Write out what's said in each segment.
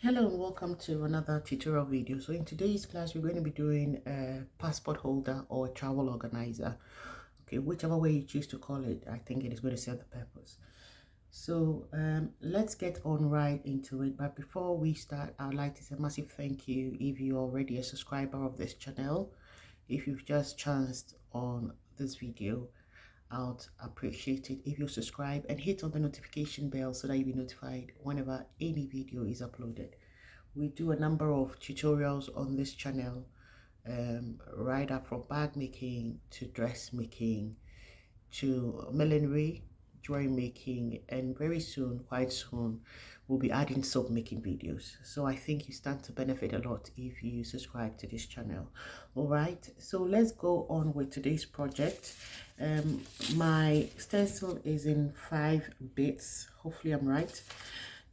Hello and welcome to another tutorial video. So in today's class we're going to be doing a passport holder or a travel organizer. Okay, whichever way you choose to call it, I think it is going to serve the purpose. So let's get on right into it. But before we start, I would like to say a massive thank you if you're already a subscriber of this channel. If you've just chanced on this video, I would appreciate it if you subscribe and hit on the notification bell so that you'll be notified whenever any video is uploaded. We do a number of tutorials on this channel, right up from bag making to dress making to millinery, jewelry making, and very soon, quite soon, we'll be adding soap making videos. So I think you stand to benefit a lot if you subscribe to this channel. All right, so let's go on with today's project. My stencil is in 5 bits. Hopefully I'm right.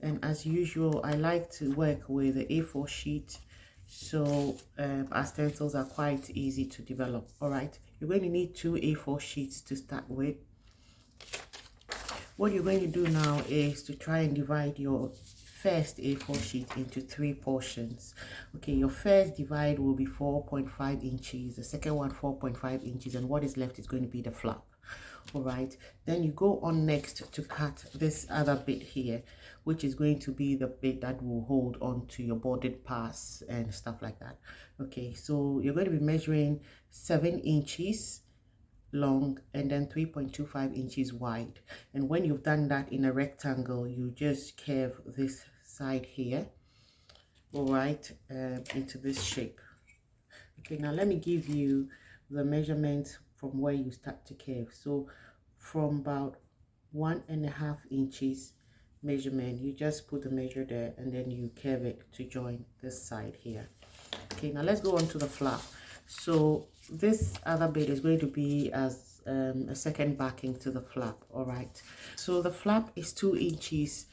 And as usual, I like to work with the A4 sheet, so our stencils are quite easy to develop. All right, you're going to need 2 A4 sheets to start with. What you're going to do now is to try and divide your first A4 sheet into 3 portions. Okay, your first divide will be 4.5 inches, the second one 4.5 inches, and what is left is going to be the flap. All right, then you go on next to cut this other bit here, which is going to be the bit that will hold on to your boarded pass and stuff like that. Okay, so you're going to be measuring 7 inches long and then 3.25 inches wide. And when you've done that in a rectangle, you just curve this side here, all right, into this shape. Okay, now let me give you the measurements from where you start to curve. So from about 1.5 inches measurement, you just put the measure there and then you curve it to join this side here. Okay, now let's go on to the flap. So this other bit is going to be as a second backing to the flap. All right, so the flap is 2 inches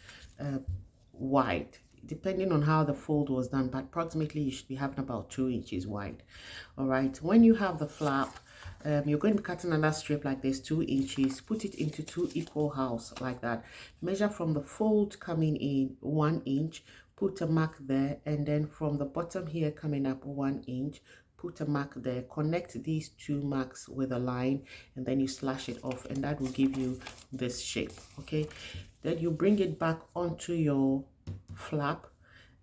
wide, depending on how the fold was done, but approximately you should be having about 2 inches wide. All right, when you have the flap, you're going to be cutting another strip like this, 2 inches, put it into 2 equal halves like that. Measure from the fold coming in 1 inch, put a mark there, and then from the bottom here coming up 1 inch, put a mark there. Connect these 2 marks with a line, and then you slash it off, and that will give you this shape. Okay, then you bring it back onto your flap,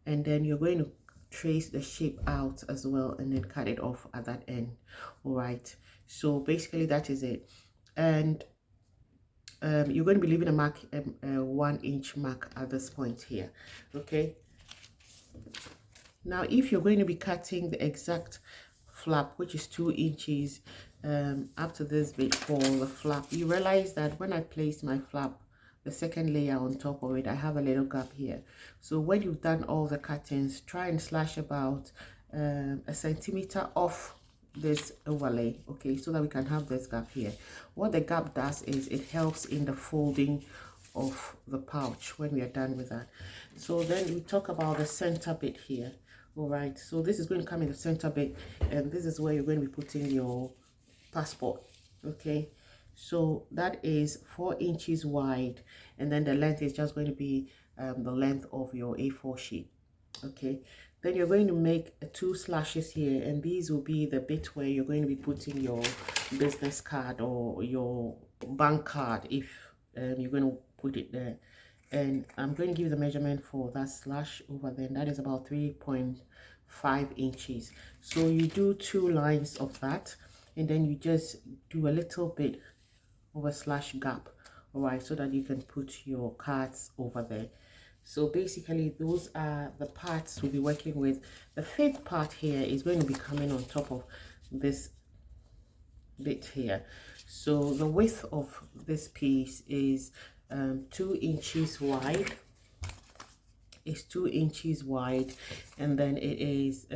and then you're going to trace the shape out as well and then cut it off at that end. All right, so basically that is it. And you're going to be leaving a mark, a 1 inch mark at this point here. Okay, now if you're going to be cutting the exact flap, which is 2 inches up to this bit for the flap, you realize that when I placed my flap, the second layer on top of it, I have a little gap here. So when you've done all the cuttings, try and slash about a centimeter off this overlay, okay, so that we can have this gap here. What the gap does is it helps in the folding of the pouch when we are done with that. So then we talk about the center bit here. All right, so this is going to come in the center bit, and this is where you're going to be putting your passport. Okay, so that is 4 inches wide, and then the length is just going to be the length of your A4 sheet. Okay, then you're going to make 2 slashes here, and these will be the bit where you're going to be putting your business card or your bank card if you're going to put it there. And I'm going to give you the measurement for that slash over there, and that is about 3.5 inches. So you do 2 lines of that, and then you just do a little bit of a slash gap, all right, so that you can put your cards over there. So basically those are the parts we'll be working with. The 5th part here is going to be coming on top of this bit here. So the width of this piece is 2 inches wide. It's 2 inches wide, and then it is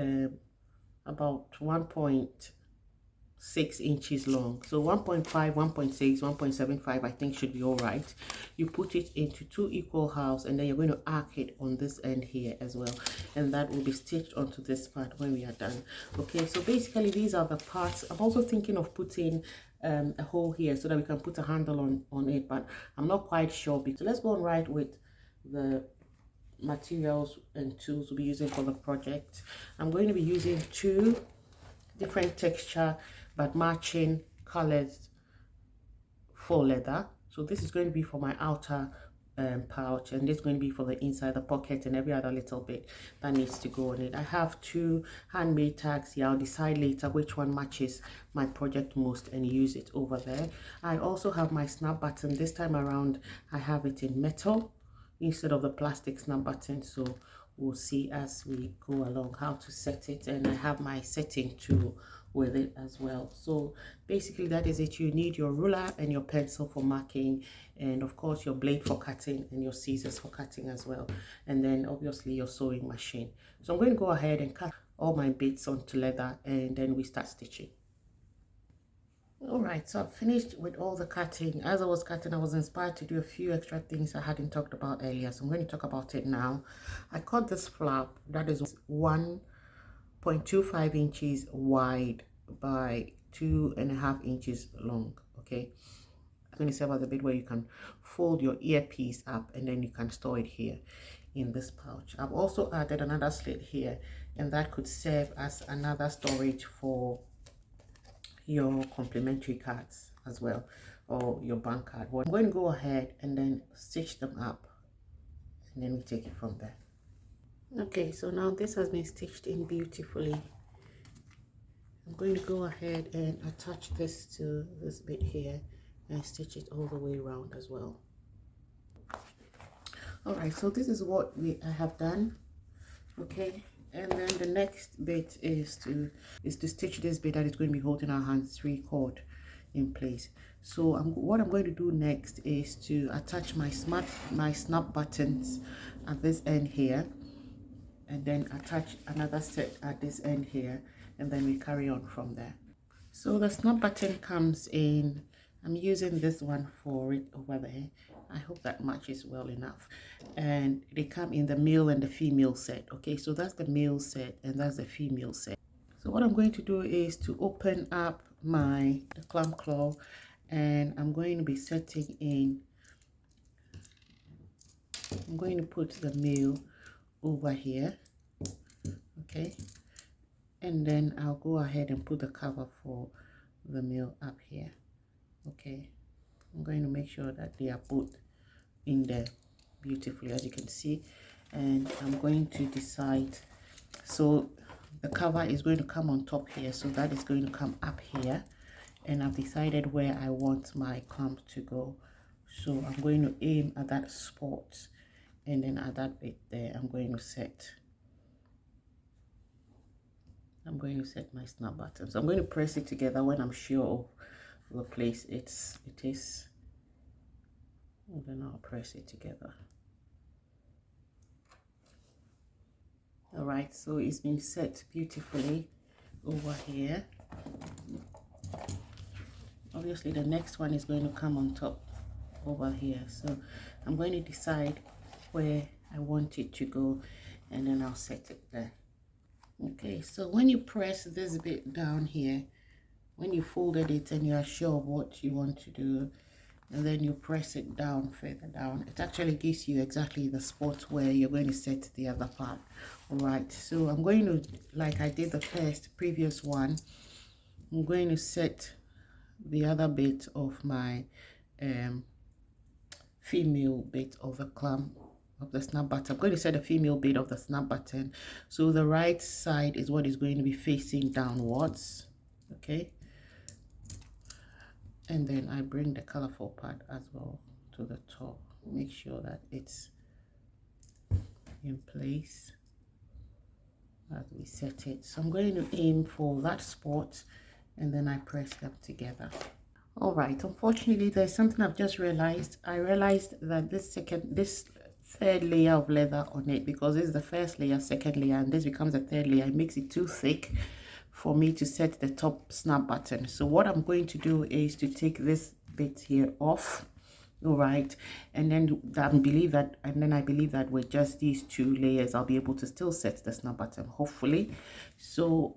about 1.6 inches long. So 1.5, 1.6, 1.75 I think should be all right. You put it into 2 equal halves, and then you're going to arc it on this end here as well, and that will be stitched onto this part when we are done. Okay, so basically these are the parts. I'm also thinking of putting a hole here so that we can put a handle on it, but I'm not quite sure. So let's go on right with the materials and tools we'll be using for the project. I'm going to be using two different texture but matching colors faux leather. So this is going to be for my outer pouch, and this is going to be for the inside, the pocket, and every other little bit that needs to go on it. I have two handmade tags here. I'll decide later which one matches my project most and use it over there. I also have my snap button. This time around I have it in metal instead of the plastic snap button, so we'll see as we go along how to set it, and I have my setting tool with it as well. So basically that is it. You need your ruler and your pencil for marking, and of course your blade for cutting and your scissors for cutting as well, and then obviously your sewing machine. So I'm going to go ahead and cut all my bits onto leather, and then we start stitching. Alright, so I've finished with all the cutting. As I was cutting, I was inspired to do a few extra things I hadn't talked about earlier, so I'm going to talk about it now. I cut this flap that is 1.25 inches wide by 2.5 inches long. Okay, I'm going to serve as a bit where you can fold your earpiece up, and then you can store it here in this pouch. I've also added another slit here, and that could serve as another storage for your complimentary cards as well, or your bank card. I'm going to go ahead and then stitch them up, and then we take it from there. Okay, so now this has been stitched in beautifully. I'm going to go ahead and attach this to this bit here and stitch it all the way around as well. All right, so this is what I have done. Okay, and then the next bit is to stitch this bit that is going to be holding our hands-free cord in place. So what I'm going to do next is to attach my snap buttons at this end here, and then attach another set at this end here, and then we carry on from there. So the snap button comes in, I'm using this one for it over there. I hope that matches well enough, and they come in the male and the female set. Okay, so that's the male set and that's the female set. So what I'm going to do is to open up the clamp claw, and I'm going to be setting in, I'm going to put the male over here. Okay, and then I'll go ahead and put the cover for the male up here. Okay, I'm going to make sure that they are both in there beautifully, as you can see, and I'm going to decide, so the cover is going to come on top here, so that is going to come up here, and I've decided where I want my clamp to go. So I'm going to aim at that spot, and then at that bit there I'm going to set my snap button. So I'm going to press it together when I'm sure of the place it is, and then I'll press it together. All right, so it's been set beautifully over here. Obviously the next one is going to come on top over here, so I'm going to decide where I want it to go, and then I'll set it there. Okay, so when you press this bit down here, when you folded it and you are sure of what you want to do, and then you press it down further down, it actually gives you exactly the spot where you're going to set the other part. All right, so I'm going to, like I did the previous one, I'm going to set the other bit of my female bit of the clamp of the snap button. I'm going to set the female bit of the snap button, so the right side is what is going to be facing downwards. Okay, and then I bring the colorful part as well to the top, make sure that it's in place as we set it. So I'm going to aim for that spot, and then I press them together. All right, unfortunately there's something I've just realized. I realized that this third layer of leather on it, because this is the first layer, second layer, and this becomes the third layer, it makes it too thick for me to set the top snap button. So what I'm going to do is to take this bit here off. All right, and then I believe that with just these two layers I'll be able to still set the snap button, hopefully. So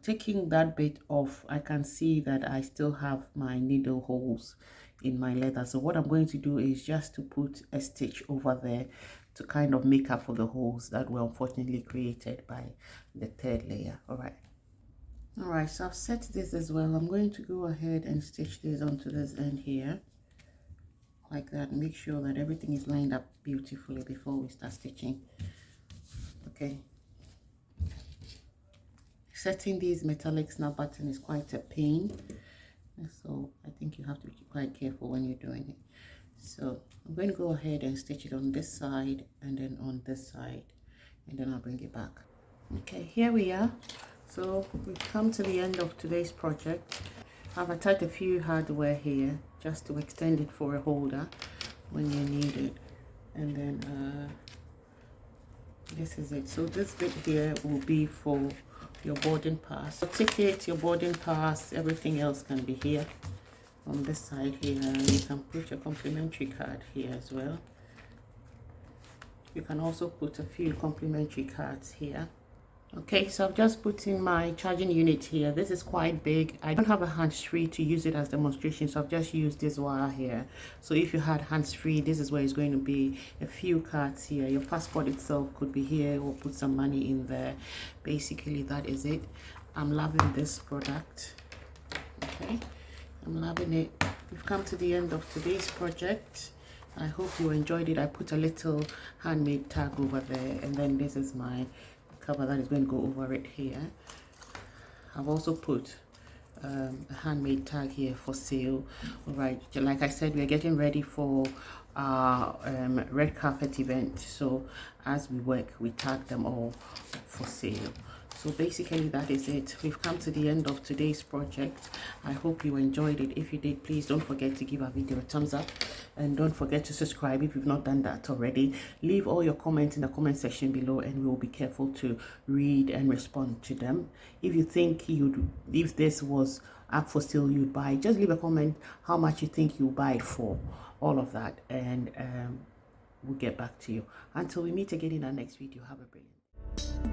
taking that bit off, I can see that I still have my needle holes in my leather. So what I'm going to do is just to put a stitch over there to kind of make up for the holes that were unfortunately created by the third layer. All right, so I've set this as well. I'm going to go ahead and stitch this onto this end here like that. Make sure that everything is lined up beautifully before we start stitching. Okay, setting these metallic snap button is quite a pain, so I think you have to be quite careful when you're doing it. So I'm going to go ahead and stitch it on this side and then on this side, and then I'll bring it back. Okay, here we are. So we've come to the end of today's project. I've attached a few hardware here just to extend it for a holder when you need it, and then this is it. So this bit here will be for your boarding pass, your ticket, your boarding pass, everything else can be here on this side here. You can put your complimentary card here as well. You can also put a few complimentary cards here. Okay, so I've just put in my charging unit here. This is quite big. I don't have a hands-free to use it as demonstration, so I've just used this wire here. So if you had hands-free, this is where it's going to be. A few cards here. Your passport itself could be here, or put some money in there. Basically, that is it. I'm loving this product. Okay, I'm loving it. We've come to the end of today's project. I hope you enjoyed it. I put a little handmade tag over there, and then this is my cover that is going to go over it here. I've also put a handmade tag here for sale. All right, like I said, we're getting ready for our red carpet event, so as we work, we tag them all for sale. So basically that is it. We've come to the end of today's project. I hope you enjoyed it. If you did, please don't forget to give our video a thumbs up, and don't forget to subscribe if you've not done that already. Leave all your comments in the comment section below, and we will be careful to read and respond to them. If you think if this was up for sale, you'd buy, just leave a comment how much you think you'll buy it for, all of that, and we'll get back to you. Until we meet again in our next video, have a brilliant